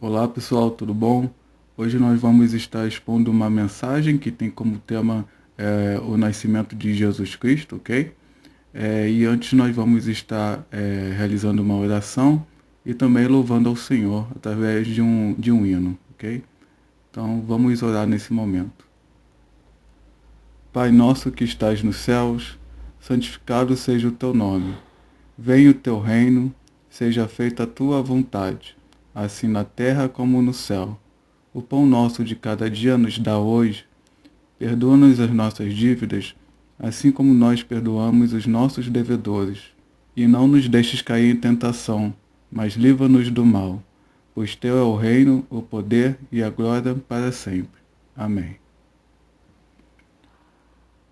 Olá pessoal, tudo bom? Hoje nós vamos estar expondo uma mensagem que tem como tema o nascimento de Jesus Cristo, ok? E antes nós vamos estar realizando uma oração e também louvando ao Senhor através de um hino, ok? Então vamos orar nesse momento. Pai nosso que estás nos céus, santificado seja o teu nome. Venha o teu reino, seja feita a tua vontade, assim na terra como no céu. O pão nosso de cada dia nos dá hoje. Perdoa-nos as nossas dívidas, assim como nós perdoamos os nossos devedores. E não nos deixes cair em tentação, mas livra-nos do mal. Pois teu é o reino, o poder e a glória para sempre. Amém.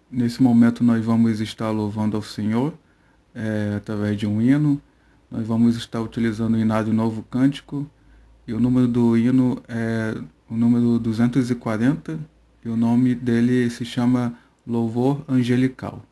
Nesse momento nós vamos estar louvando ao Senhor, através de um hino. Nós vamos estar utilizando o Inário Novo Cântico, e o número do hino é o número 240, e o nome dele se chama Louvor Angelical.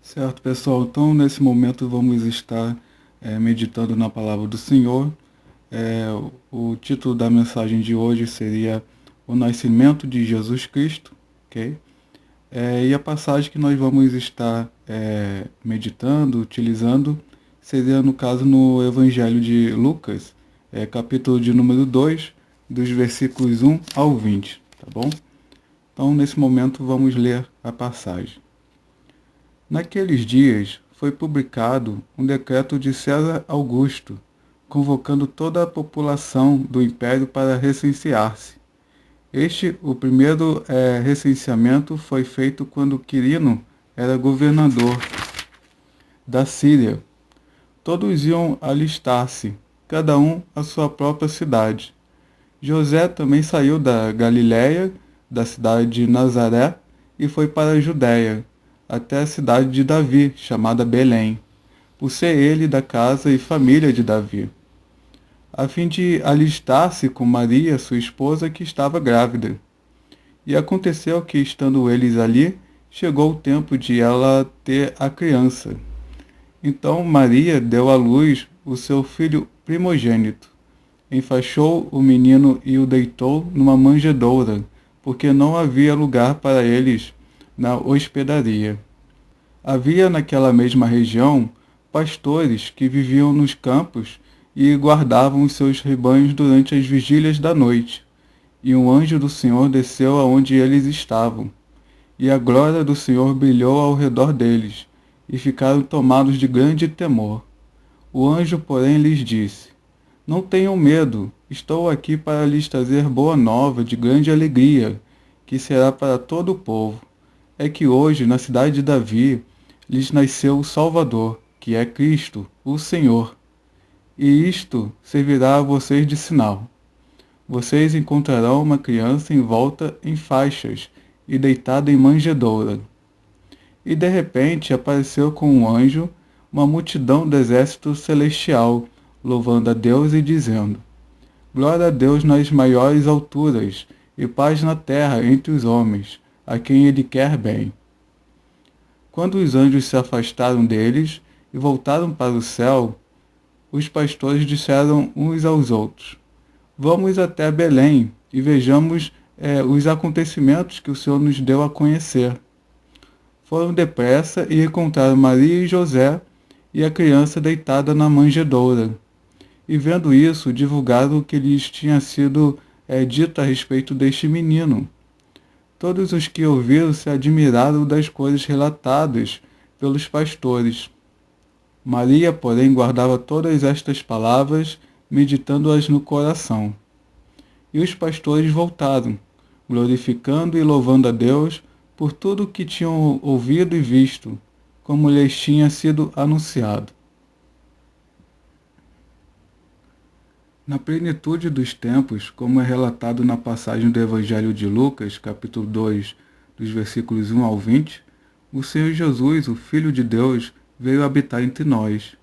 Certo, pessoal, então nesse momento vamos estar meditando na palavra do Senhor. O título da mensagem de hoje seria O Nascimento de Jesus Cristo, ok? E a passagem que nós vamos estar meditando, utilizando, seria no caso no Evangelho de Lucas, capítulo de número 2, dos versículos 1 ao 20, tá bom? Então nesse momento vamos ler a passagem. Naqueles dias foi publicado um decreto de César Augusto, convocando toda a população do império para recensear-se. O primeiro recenseamento foi feito quando Quirino era governador da Síria. todos iam alistar-se, cada um à sua própria cidade. José também saiu da Galiléia, da cidade de Nazaré, e foi para a Judéia, até a cidade de Davi, chamada Belém, por ser ele da casa e família de Davi, a fim de alistar-se com Maria, sua esposa, que estava grávida. E aconteceu que, estando eles ali, chegou o tempo de ela ter a criança. Então Maria deu à luz o seu filho primogênito. Enfaixou o menino e o deitou numa manjedoura, porque não havia lugar para eles na hospedaria. Havia naquela mesma região pastores que viviam nos campos e guardavam os seus rebanhos durante as vigílias da noite. E um anjo do Senhor desceu aonde eles estavam, e a glória do Senhor brilhou ao redor deles, e ficaram tomados de grande temor. O anjo, porém, lhes disse: Não tenham medo, estou aqui para lhes trazer boa nova de grande alegria, que será para todo o povo. É que hoje, na cidade de Davi, lhes nasceu o Salvador, que é Cristo, o Senhor. E isto servirá a vocês de sinal. Vocês encontrarão uma criança envolta em faixas e deitada em manjedoura. E de repente apareceu com um anjo uma multidão do exército celestial, louvando a Deus e dizendo: Glória a Deus nas maiores alturas, e paz na terra entre os homens, a quem ele quer bem. Quando os anjos se afastaram deles e voltaram para o céu, os pastores disseram uns aos outros: Vamos até Belém e vejamos os acontecimentos que o Senhor nos deu a conhecer. Foram depressa e encontraram Maria e José e a criança deitada na manjedoura. E vendo isso, divulgaram o que lhes tinha sido dito a respeito deste menino. Todos os que ouviram se admiraram das coisas relatadas pelos pastores. Maria, porém, guardava todas estas palavras, meditando-as no coração. E os pastores voltaram, glorificando e louvando a Deus por tudo o que tinham ouvido e visto, como lhes tinha sido anunciado. Na plenitude dos tempos, como é relatado na passagem do Evangelho de Lucas, capítulo 2, dos versículos 1 ao 20, o Senhor Jesus, o Filho de Deus, veio habitar entre nós.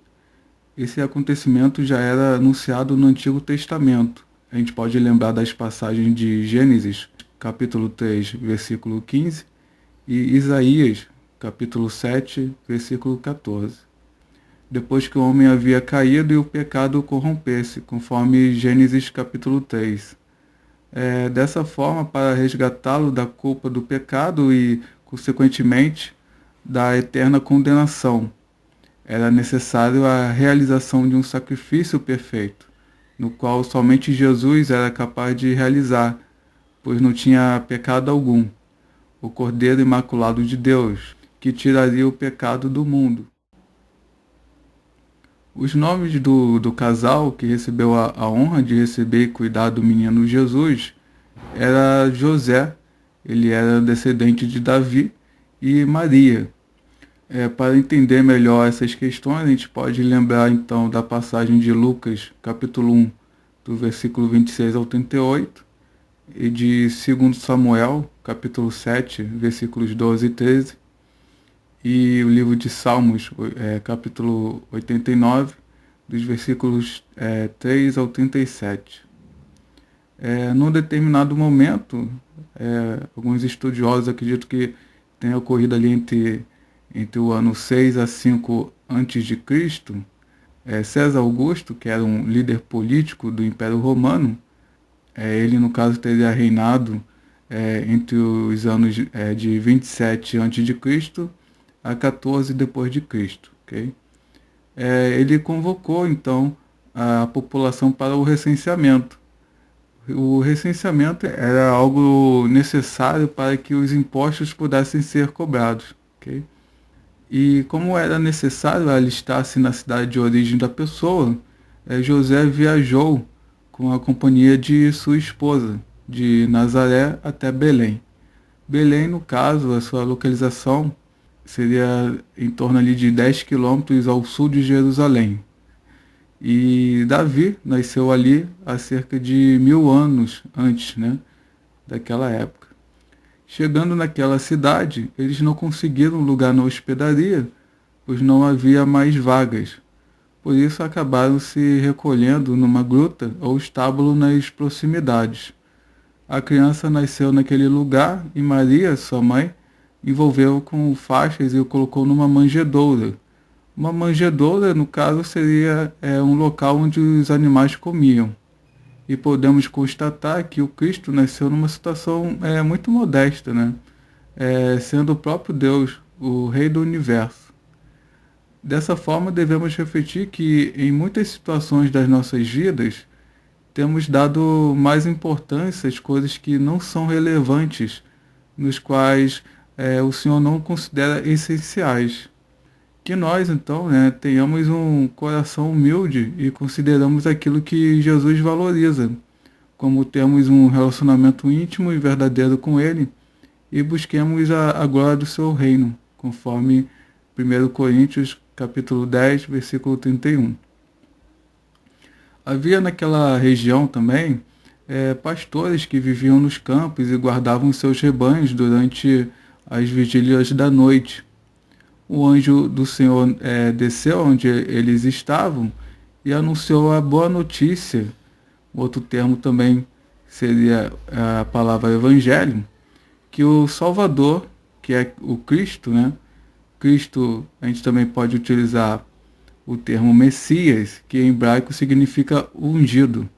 Esse acontecimento já era anunciado no Antigo Testamento. A gente pode lembrar das passagens de Gênesis, capítulo 3, versículo 15, e Isaías, capítulo 7, versículo 14. Depois que o homem havia caído e o pecado o corrompesse, conforme Gênesis capítulo 3. Dessa forma, para resgatá-lo da culpa do pecado e, consequentemente, da eterna condenação, era necessário a realização de um sacrifício perfeito, no qual somente Jesus era capaz de realizar, pois não tinha pecado algum, o Cordeiro Imaculado de Deus, que tiraria o pecado do mundo. Os nomes do casal que recebeu a honra de receber e cuidar do menino Jesus era José, ele era descendente de Davi, e Maria. Para entender melhor essas questões, a gente pode lembrar então da passagem de Lucas, capítulo 1, do versículo 26 ao 38, e de 2 Samuel, capítulo 7, versículos 12 e 13, e o livro de Salmos, capítulo 89, dos versículos 3 ao 37. Num determinado momento, alguns estudiosos acreditam que tenha ocorrido ali entre o ano 6 a 5 a.C., César Augusto, que era um líder político do Império Romano, ele no caso teria reinado entre os anos de 27 a.C. a 14 depois de Cristo, ok? Ele convocou então a população para o recenseamento. O recenseamento era algo necessário para que os impostos pudessem ser cobrados, ok? E como era necessário alistar-se na cidade de origem da pessoa, José viajou com a companhia de sua esposa, de Nazaré até Belém. Belém, no caso, a sua localização seria em torno ali de 10 quilômetros ao sul de Jerusalém, E Davi nasceu ali há cerca de 1000 anos antes, né, daquela época. Chegando naquela cidade, eles não conseguiram lugar na hospedaria, pois não havia mais vagas. Por isso acabaram se recolhendo numa gruta ou estábulo nas proximidades. A criança nasceu naquele lugar e Maria, sua mãe, envolveu com faixas e o colocou numa manjedoura. Uma manjedoura, no caso, seria um local onde os animais comiam. E podemos constatar que o Cristo nasceu numa situação muito modesta, né? Sendo o próprio Deus, o Rei do Universo. Dessa forma, devemos refletir que em muitas situações das nossas vidas, temos dado mais importância às coisas que não são relevantes, nos quais o Senhor não considera essenciais. Que nós, então, né, tenhamos um coração humilde e consideramos aquilo que Jesus valoriza, como termos um relacionamento íntimo e verdadeiro com Ele e busquemos a glória do seu reino, conforme 1 Coríntios capítulo 10, versículo 31. Havia naquela região também pastores que viviam nos campos e guardavam seus rebanhos durante as vigílias da noite. O anjo do Senhor desceu onde eles estavam e anunciou a boa notícia. Outro termo também seria a palavra evangelho, que o Salvador, que é o Cristo, né? Cristo, a gente também pode utilizar o termo Messias, que em hebraico significa ungido.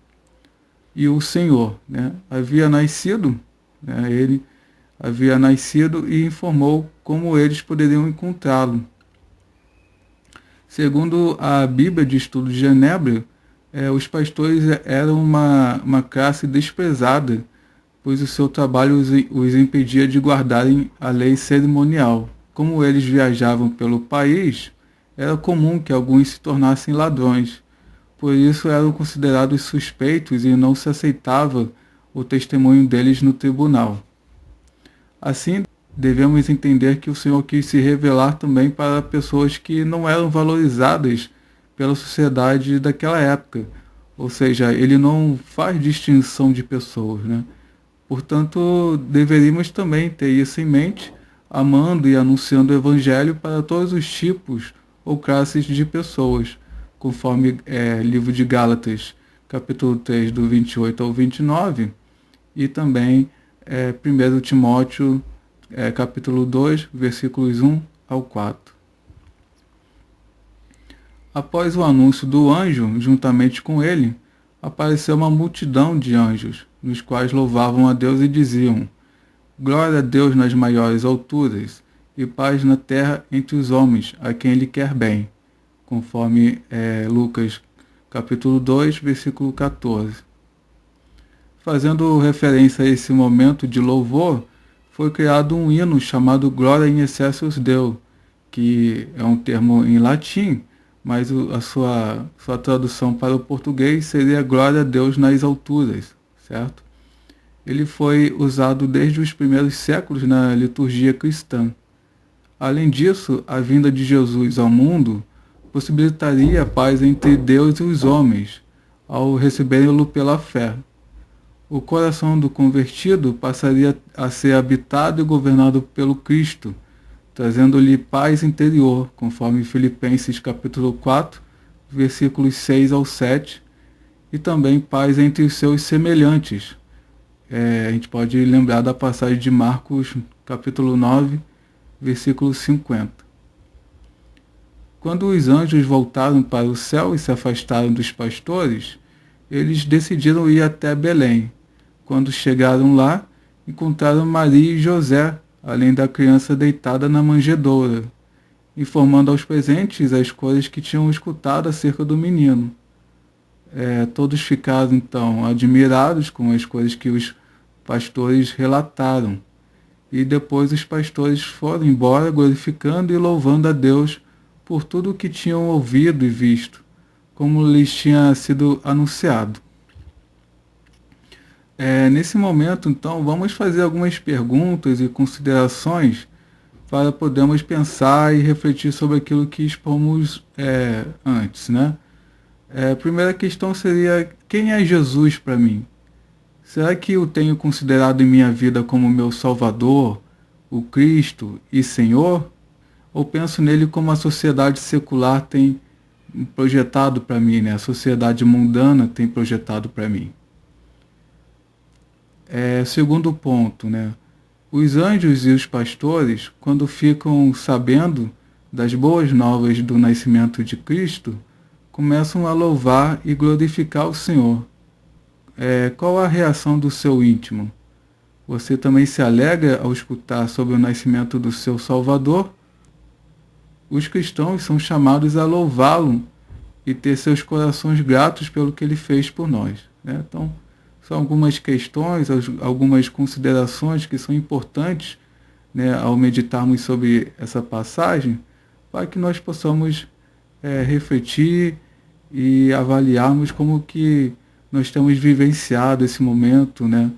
E o Senhor, né? Havia nascido, né? Ele havia nascido e informou como eles poderiam encontrá-lo. Segundo a Bíblia de Estudo de Genebra, os pastores eram uma classe desprezada, pois o seu trabalho os impedia de guardarem a lei cerimonial. Como eles viajavam pelo país, era comum que alguns se tornassem ladrões. Por isso eram considerados suspeitos e não se aceitava o testemunho deles no tribunal. Assim, devemos entender que o Senhor quis se revelar também para pessoas que não eram valorizadas pela sociedade daquela época. Ou seja, ele não faz distinção de pessoas, né? Portanto, deveríamos também ter isso em mente, amando e anunciando o Evangelho para todos os tipos ou classes de pessoas, conforme livro de Gálatas, capítulo 3, do 28 ao 29, e também 1 Timóteo, capítulo 2, versículos 1 ao 4. Após o anúncio do anjo, juntamente com ele, apareceu uma multidão de anjos, nos quais louvavam a Deus e diziam: Glória a Deus nas maiores alturas, e paz na terra entre os homens, a quem Ele quer bem. Conforme Lucas, capítulo 2, versículo 14. Fazendo referência a esse momento de louvor, foi criado um hino chamado Gloria in Excelsis Deo, que é um termo em latim, mas a sua tradução para o português seria Glória a Deus nas alturas, certo? Ele foi usado desde os primeiros séculos na liturgia cristã. Além disso, a vinda de Jesus ao mundo possibilitaria a paz entre Deus e os homens, ao recebê-lo pela fé. O coração do convertido passaria a ser habitado e governado pelo Cristo, trazendo-lhe paz interior, conforme Filipenses capítulo 4, versículos 6 ao 7, e também paz entre os seus semelhantes. A gente pode lembrar da passagem de Marcos capítulo 9, versículo 50. Quando os anjos voltaram para o céu e se afastaram dos pastores, eles decidiram ir até Belém. Quando chegaram lá, encontraram Maria e José, além da criança deitada na manjedoura, informando aos presentes as coisas que tinham escutado acerca do menino. Todos ficaram, então, admirados com as coisas que os pastores relataram. E depois os pastores foram embora glorificando e louvando a Deus por tudo o que tinham ouvido e visto, como lhes tinha sido anunciado. Nesse momento, então, vamos fazer algumas perguntas e considerações para podermos pensar e refletir sobre aquilo que expomos antes, né? A primeira questão seria: quem é Jesus para mim? Será que eu tenho considerado em minha vida como meu Salvador, o Cristo e Senhor? Ou penso nele como a sociedade secular tem projetado para mim, né? A sociedade mundana tem projetado para mim? Segundo ponto, né? Os anjos e os pastores, quando ficam sabendo das boas novas do nascimento de Cristo, começam a louvar e glorificar o Senhor. Qual a reação do seu íntimo? Você também se alegra ao escutar sobre o nascimento do seu Salvador? Os cristãos são chamados a louvá-lo e ter seus corações gratos pelo que ele fez por nós, né? Então, são algumas questões, algumas considerações que são importantes, né, ao meditarmos sobre essa passagem, para que nós possamos refletir e avaliarmos como que nós temos vivenciado esse momento, né?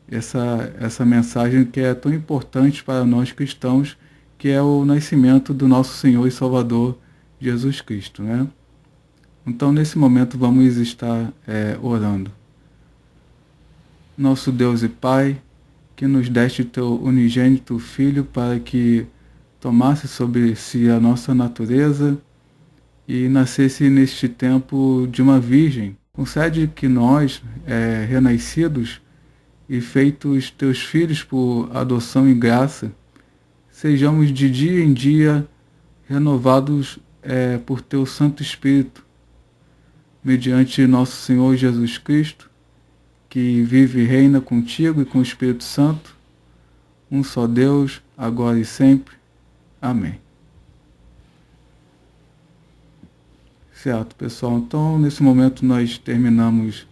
Essa mensagem que é tão importante para nós cristãos, que é o nascimento do nosso Senhor e Salvador Jesus Cristo, né? Então, nesse momento, vamos estar orando. Nosso Deus e Pai, que nos deste teu unigênito Filho para que tomasse sobre si a nossa natureza e nascesse neste tempo de uma virgem. Concede que nós, renascidos e feitos teus filhos por adoção e graça, sejamos de dia em dia renovados por teu Santo Espírito, mediante nosso Senhor Jesus Cristo, que vive e reina contigo e com o Espírito Santo, um só Deus, agora e sempre. Amém. Certo, pessoal. Então, nesse momento, nós terminamos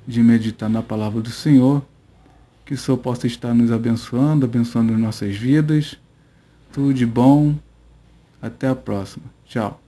de meditar na palavra do Senhor. Que o Senhor possa estar nos abençoando, abençoando nossas vidas. Tudo de bom. Até a próxima. Tchau.